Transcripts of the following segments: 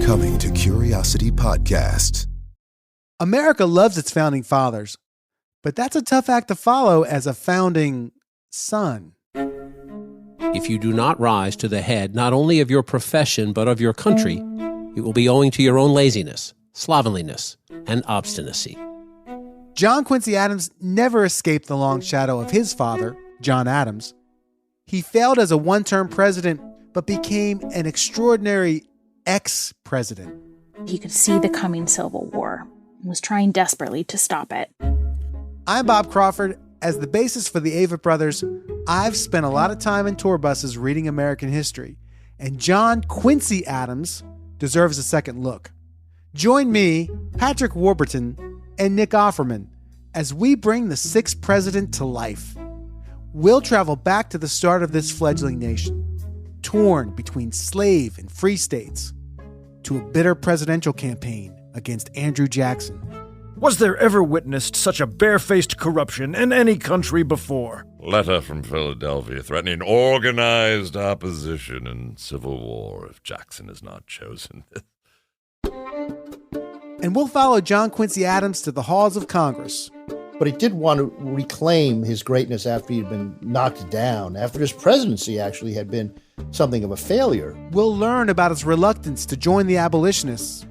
Coming to Curiosity Podcast. America loves its founding fathers, but that's a tough act to follow as a founding son. If you do not rise to the head not only of your profession but of your country, it will be owing to your own laziness, slovenliness, and obstinacy. John Quincy Adams never escaped the long shadow of his father, John Adams. He failed as a one-term president, but became an extraordinary ex-president. He could see the coming Civil War and was trying desperately to stop it. I'm Bob Crawford. As the basis for the Avett Brothers, I've spent a lot of time in tour buses reading American history, and John Quincy Adams deserves a second look. Join me, Patrick Warburton, and Nick Offerman as we bring the sixth president to life. We'll travel back to the start of this fledgling nation, torn between slave and free states, to a bitter presidential campaign against Andrew Jackson. Was there ever witnessed such a barefaced corruption in any country before? Letter from Philadelphia threatening organized opposition and civil war if Jackson is not chosen. And we'll follow John Quincy Adams to the halls of Congress. But he did want to reclaim his greatness after he'd been knocked down, after his presidency actually had been something of a failure. We'll learn about his reluctance to join the abolitionists,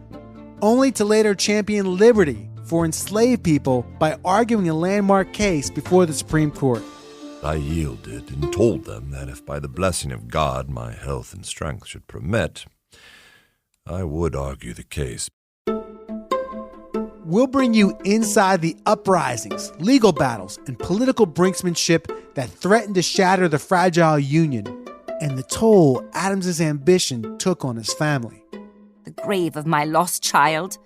only to later champion liberty for enslaved people by arguing a landmark case before the Supreme Court. I yielded and told them that if by the blessing of God my health and strength should permit, I would argue the case. We'll bring you inside the uprisings, legal battles, and political brinksmanship that threatened to shatter the fragile Union and the toll Adams's ambition took on his family. The grave of my lost child.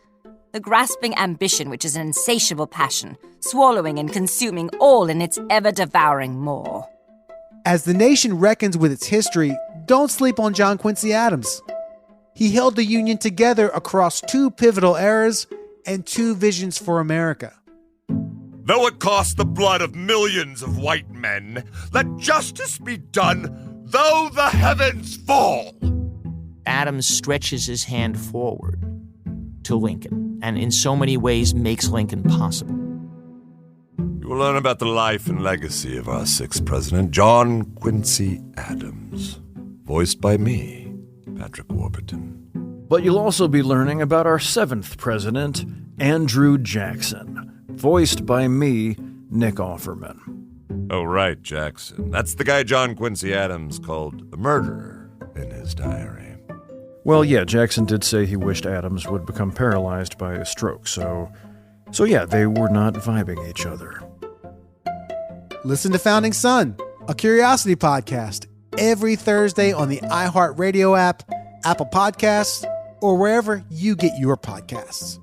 The grasping ambition which is an insatiable passion, swallowing and consuming all in its ever-devouring maw. As the nation reckons with its history, don't sleep on John Quincy Adams. He held the Union together across two pivotal eras and two visions for America. Though it cost the blood of millions of white men, let justice be done, though the heavens fall. Adams stretches his hand forward to Lincoln, and in so many ways makes Lincoln possible. You will learn about the life and legacy of our sixth president, John Quincy Adams, voiced by me, Patrick Warburton. But you'll also be learning about our seventh president, Andrew Jackson, voiced by me, Nick Offerman. Oh, right, Jackson. That's the guy John Quincy Adams called a murderer in his diary. Well, yeah, Jackson did say he wished Adams would become paralyzed by a stroke, so yeah, they were not vibing each other. Listen to Founding Son, a Curiosity podcast, every Thursday on the iHeartRadio app, Apple Podcasts, or wherever you get your podcasts.